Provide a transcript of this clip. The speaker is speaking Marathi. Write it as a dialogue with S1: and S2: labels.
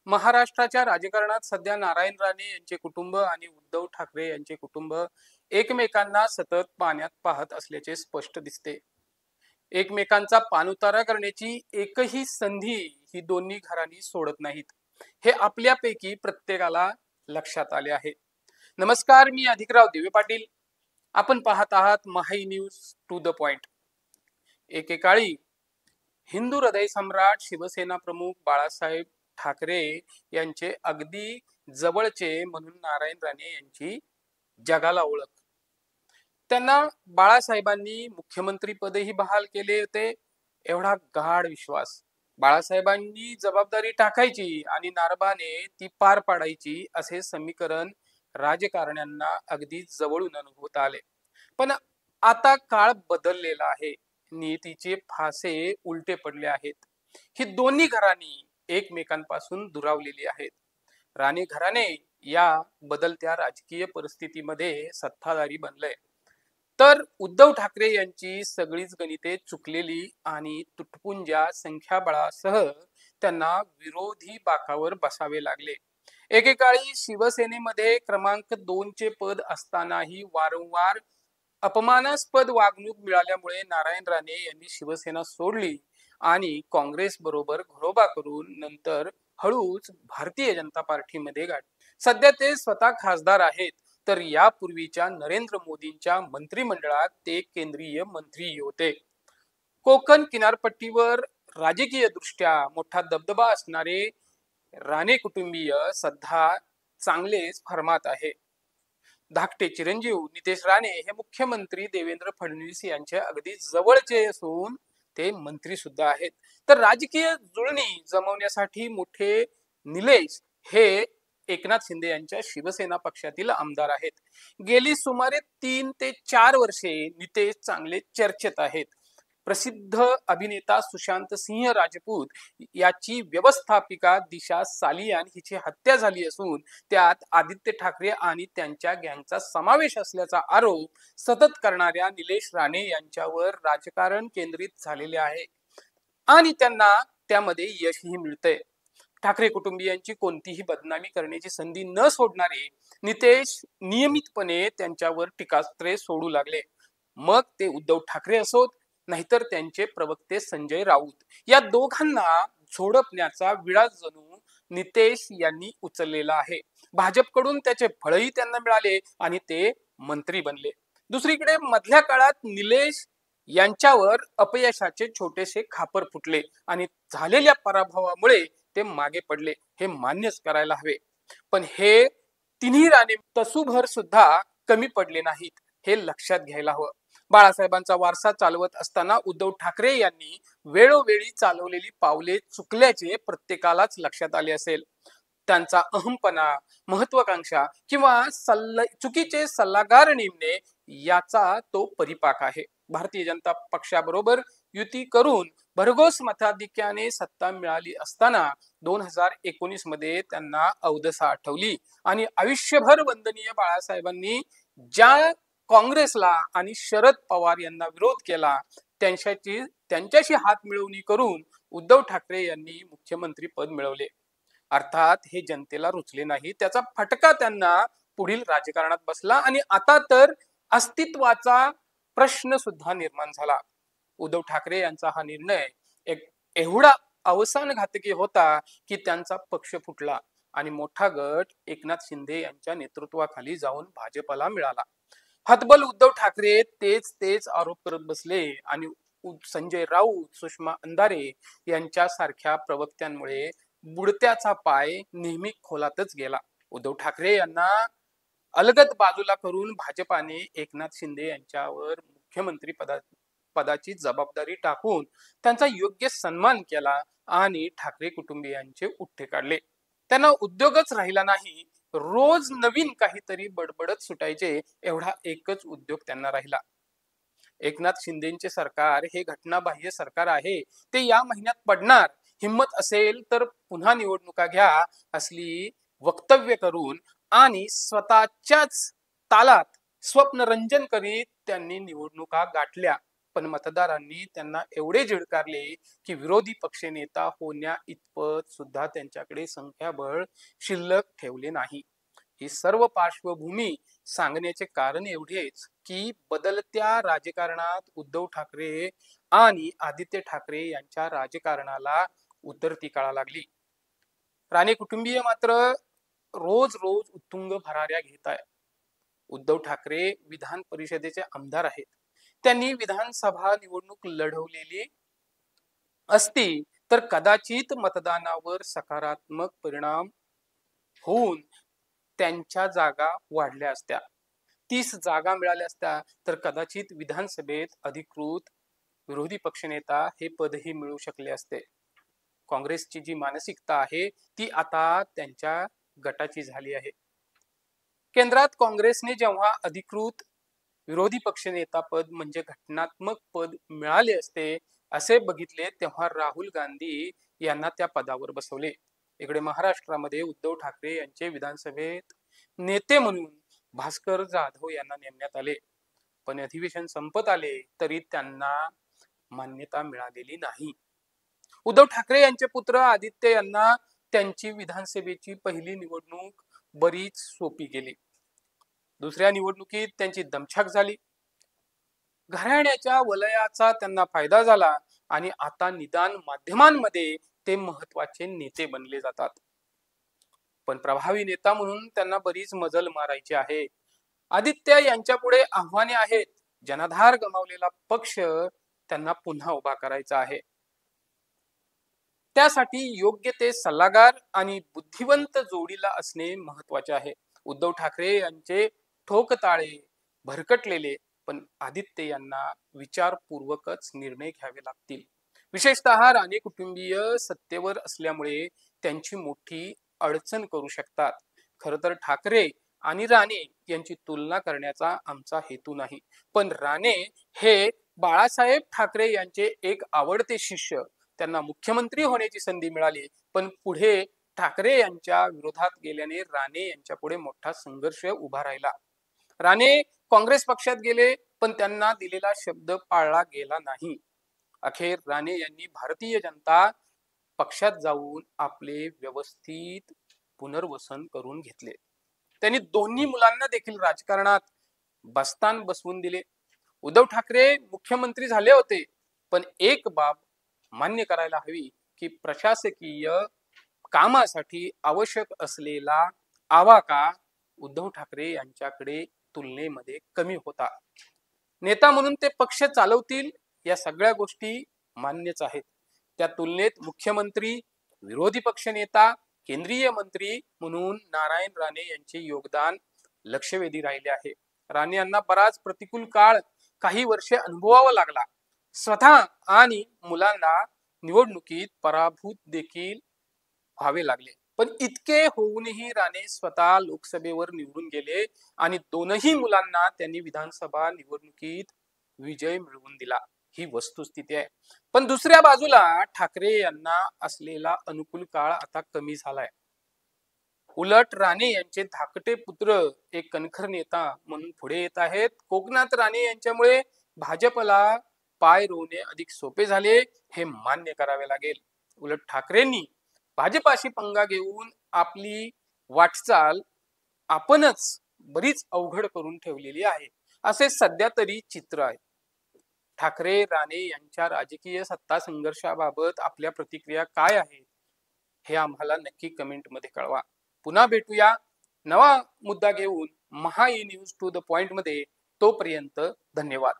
S1: महाराष्ट्राच्या राजकारणात सध्या नारायण राणे यांचे कुटुंब आणि उद्धव ठाकरे यांचे कुटुंब एकमेकांना सतत पाण्यात पाहत असल्याचे स्पष्ट दिसते. एकमेकांचा पाणउतारा करण्याची एकही संधी ही दोन्ही घरांनी सोडत नाहीत, हे आपल्यापैकी प्रत्येकाला लक्षात आले आहे. नमस्कार, मी अधिकराव दिवे पाटील. आपण पाहत आहात Mahai news to the point. एकेकाळी हिंदू हृदय सम्राट शिवसेना प्रमुख बाळासाहेब ठाकरे यांचे अगदी जवळचे म्हणून नारायण राणे यांची जगाला ओळख. त्यांना बाळासाहेबांनी मुख्यमंत्री पदही बहाल केले होते. एवढा गाढ विश्वास, बाळासाहेबांनी जबाबदारी टाकायची आणि नारबाने ती पार पाडायची, असे समीकरण राजकारण्यांना अगदी जवळून अनुभवता आले. पण आता काळ बदललेला आहे. नियतीचे फासे उलटे पडले आहेत. ही दोन्ही घराणी एकमेकांपासून दुरावलेली आहेत. राणे घराणे या बदलत्या राजकीय परिस्थितीमध्ये सत्ताधारी बनलंय, तर उद्धव ठाकरे यांची सगळीच गणिते चुकलेली आणि तुटपुंज्या संख्याबळासह त्यांना विरोधी बाकावर बसावे लागले. एकेकाळी शिवसेनेमध्ये क्रमांक 2 चे पद असतानाही वारंवार अपमानास्पद वागणूक मिळाल्यामुळे नारायण राणे यांनी शिवसेना सोडली आणि काँग्रेस बरोबर घरोबा करून नंतर हळूच भारतीय जनता पार्टीमध्ये गाठले. सध्या ते स्वतः खासदार आहेत, तर यापूर्वीच्या नरेंद्र मोदींच्या मंत्रिमंडळात ते केंद्रीय मंत्री होते. कोकण किनारपट्टीवर राजकीय दृष्ट्या मोठा दबदबा असणारे राणे कुटुंबीय सध्या चांगलेच फर्मात आहे. धाकटे चिरंजीव नितेश राणे हे मुख्यमंत्री देवेंद्र फडणवीस यांचे अगदी जवळचे असून ते मंत्री सुद्धा आहेत. तर राजकीय जुळणी जमवण्यासाठी मोठे निलेश हे एकनाथ शिंदे यांच्या शिवसेना पक्षातील आमदार आहेत. गेली सुमारे 3 ते 4 वर्षे नितेश चांगले चर्चेत आहेत. प्रसिद्ध अभिनेता सुशांत सिंह राजपूत याची व्यवस्थापिका दिशा सालियान हिची हत्या झाली असून त्यात आदित्य ठाकरे आणि त्यांच्या गँगचा समावेश असल्याचा आरोप सतत करणाऱ्या निलेश राणे यांच्यावर राजकारण केंद्रित झालेले आहे आणि त्यांना त्यामध्ये यशही मिळतंय. ठाकरे कुटुंबियांची कोणतीही बदनामी करण्याची संधी न सोडणारे नितेश नियमितपणे त्यांच्यावर टीकास्त्रे सोडू लागले. मग ते उद्धव ठाकरे असोत, नाहीतर त्यांचे प्रवक्ते संजय राऊत, या दोघांना झोडपण्याचा विळा जणू नितेश यांनी उचललेला आहे. भाजपकडून त्याचे फळही त्यांना मिळाले आणि ते मंत्री बनले. दुसरीकडे मधल्या काळात निलेश यांच्यावर अपयशाचे छोटेसे खापर फुटले आणि झालेल्या पराभवामुळे ते मागे पडले, हे मान्यच करायला हवे. पण हे तिन्ही राणे तसूभर सुद्धा कमी पडले नाहीत, हे लक्षात घ्यायला हवं. बाळासाहेबांचा वारसा चालवत असताना उद्धव ठाकरे यांनी वेळोवेळी चालवलेली पावले चुकल्याचे प्रत्येकालाच लक्षात आले असेल. त्यांचा अहमपणा, महत्वाकांक्षा किंवा चुकीचे सल्लागार नेमणे याचा तो परिपाक आहे. भारतीय जनता पक्षाबरोबर युती करून भरघोस मताधिक्याने सत्ता मिळाली असताना 2019 मध्ये त्यांना अवदसा आठवली आणि आयुष्यभर वंदनीय बाळासाहेबांनी ज्या काँग्रेसला आणि शरद पवार यांना विरोध केला, त्यांच्याशी हात मिळवणी करून उद्धव ठाकरे यांनी मुख्यमंत्री पद मिळवले. अर्थात हे जनतेला रुचले नाही. त्याचा फटका त्यांना पुढील राजकारणात बसला आणि आता तर अस्तित्वाचा प्रश्न सुद्धा निर्माण झाला. उद्धव ठाकरे यांचा हा निर्णय एवढा अवसानघातकी होता की त्यांचा पक्ष फुटला आणि मोठा गट एकनाथ शिंदे यांच्या नेतृत्वाखाली जाऊन भाजपला मिळाला. हतबल उद्धव ठाकरे तेच आरोप करत बसले आणि संजय राऊत, सुषमा अंधारे यांच्यासारख्या प्रवक्त्यांमुळे बुडत्याचा पाय नेहमी खोलातच गेला. उद्धव ठाकरे यांना अलगद बाजूला करून भाजपाने एकनाथ शिंदे यांच्यावर मुख्यमंत्री पदाची जबाबदारी टाकून त्यांचा योग्य सन्मान केला आणि ठाकरे कुटुंबियांचे उठ्ठे काढले. त्यांना उद्योगच राहिला नाही, रोज नवीन काहीतरी बडबडत सुटायचे, एवढा एकच उद्योग त्यांना राहिला. एकनाथ शिंदेचे सरकार हे घटनाबाह्य सरकार आहे, ते या महिन्यात पडणार, हिम्मत असेल तर पुन्हा निवडणुका घ्या असली वक्तव्य करून आणि स्वतःच्याच तालात स्वप्नरंजन करीत त्यांनी निवडणुका गाठल्या. पण मतदारांनी त्यांना एवढे झिडकारले की विरोधी पक्षनेता होण्या इतपत सुद्धा त्यांच्याकडे संख्याबळ शिल्लक ठेवले नाही. ही सर्व पार्श्वभूमी सांगण्याचे कारण एवढेच की बदलत्या राजकारणात उद्धव ठाकरे आणि आदित्य ठाकरे यांच्या राजकारणाला उतरती काळा लागली. राणे कुटुंबीय मात्र रोज रोज उत्तुंग भराऱ्या घेत आहे. उद्धव ठाकरे विधान परिषदेचे आमदार आहेत. त्यांनी विधानसभा निवडणूक लढवलेली असती तर कदाचित मतदानावर सकारात्मक परिणाम होऊन त्यांच्या जागा वाढल्या असत्या. 30 जागा मिळाल्या असत्या तर कदाचित विधानसभेत अधिकृत विरोधी पक्षनेता हे पदही मिळू शकले असते. काँग्रेसची जी मानसिकता आहे ती आता त्यांच्या गटाची झाली आहे. केंद्रात काँग्रेसने जेव्हा अधिकृत विरोधी पक्षनेता पद म्हणजे घटनात्मक पद मिळाले असते असे बघितले तेव्हा राहुल गांधी यांना त्या पदावर बसवले. इकडे महाराष्ट्रामध्ये उद्धव ठाकरे यांचे विधानसभेत नेते म्हणून भास्कर जाधव यांना नेमण्यात आले, पण अधिवेशन संपत आले तरी त्यांना मान्यता मिळालेली नाही. उद्धव ठाकरे यांचे पुत्र आदित्य यांना त्यांची विधानसभेची पहिली निवडणूक बरीच सोपी गेली. दुसऱ्या निवडणुकीत त्यांची दमछाक झाली. घराण्याच्या वलयाचा त्यांना फायदा झाला आणि आता निदान माध्यमांमध्ये ते महत्वाचे नेते बनले जातात. पण प्रभावी नेता म्हणून त्यांना बरीच मजल मारायची आहे. आदित्य यांच्या पुढे आव्हाने आहेत. जनाधार गमावलेला पक्ष त्यांना पुन्हा उभा करायचा आहे. त्यासाठी योग्य ते सल्लागार आणि बुद्धिवंत जोडीला असणे महत्वाचे आहे. उद्धव ठाकरे यांचे ठोकताळे भरकटलेले, पण आदित्य यांना विचारपूर्वकच निर्णय घ्यावे लागतील. विशेषतः राणे कुटुंबीय सत्तेवर असल्यामुळे त्यांची मोठी अडचण करू शकतात. खर तर ठाकरे आणि राणे यांची तुलना करण्याचा आमचा हेतू नाही, पण राणे हे बाळासाहेब ठाकरे यांचे एक आवडते शिष्य. त्यांना मुख्यमंत्री होण्याची संधी मिळाली, पण पुढे ठाकरे यांच्या विरोधात गेल्याने राणे यांच्या पुढे मोठा संघर्ष उभा राहिला. राणे काँग्रेस पक्षात गेले, पण त्यांना दिलेला शब्द पाळला गेला नाही. अखेर राणे यांनी भारतीय जनता पक्षात जाऊन आपले व्यवस्थित पुनर्वसन करून घेतले. त्यांनी दोन्ही मुलांना देखील राजकारणात बस्तान बसवून दिले. उद्धव ठाकरे मुख्यमंत्री झाले होते, पण एक बाब मान्य करायला हवी की प्रशासकीय कामासाठी आवश्यक असलेला आवाका उद्धव ठाकरे यांच्याकडे तुलनेमध्ये कमी होता. नेता म्हणून ते पक्ष चालवतील या सगळ्या गोष्टी मान्यच आहेत. त्या तुलनेत मुख्यमंत्री, विरोधी पक्षनेता, केंद्रीय मंत्री म्हणून नारायण राणे यांचे योगदान लक्षवेधी राहिले आहे. राणे यांना बराच प्रतिकूल काळ काही वर्षे अनुभवावा लागला. स्वतः आणि मुलांना निवडणुकीत पराभूत देखील व्हावे लागले, पण इतके होऊनही राणे स्वतः लोकसभेवर निवडून गेले आणि दोनही मुलांना त्यांनी विधानसभा निवडणुकीत विजय मिळवून दिला. ही वस्तुस्थिती आहे. पण दुसऱ्या बाजूला ठाकरे यांना असलेला अनुकूल काळ आता कमी झालाय. उलट राणे यांचे धाकटे पुत्र एक कणखर नेता म्हणून पुढे येत आहेत. कोकणात राणे यांच्यामुळे भाजपला पाय रोवणे अधिक सोपे झाले, हे मान्य करावे लागेल. उलट ठाकरेंनी भाजपाशी पंगा घेऊन आपली वाटचाल आपणच बरीच अवघड करून ठेवलेली आहे, असे सध्या तरी चित्र आहे. ठाकरे राणे यांच्या राजकीय सत्ता संघर्षाबाबत आपल्या प्रतिक्रिया काय आहेत हे आम्हाला नक्की कमेंटमध्ये कळवा. पुन्हा भेटूया नवा मुद्दा घेऊन Maha E news to the point मध्ये. तोपर्यंत धन्यवाद.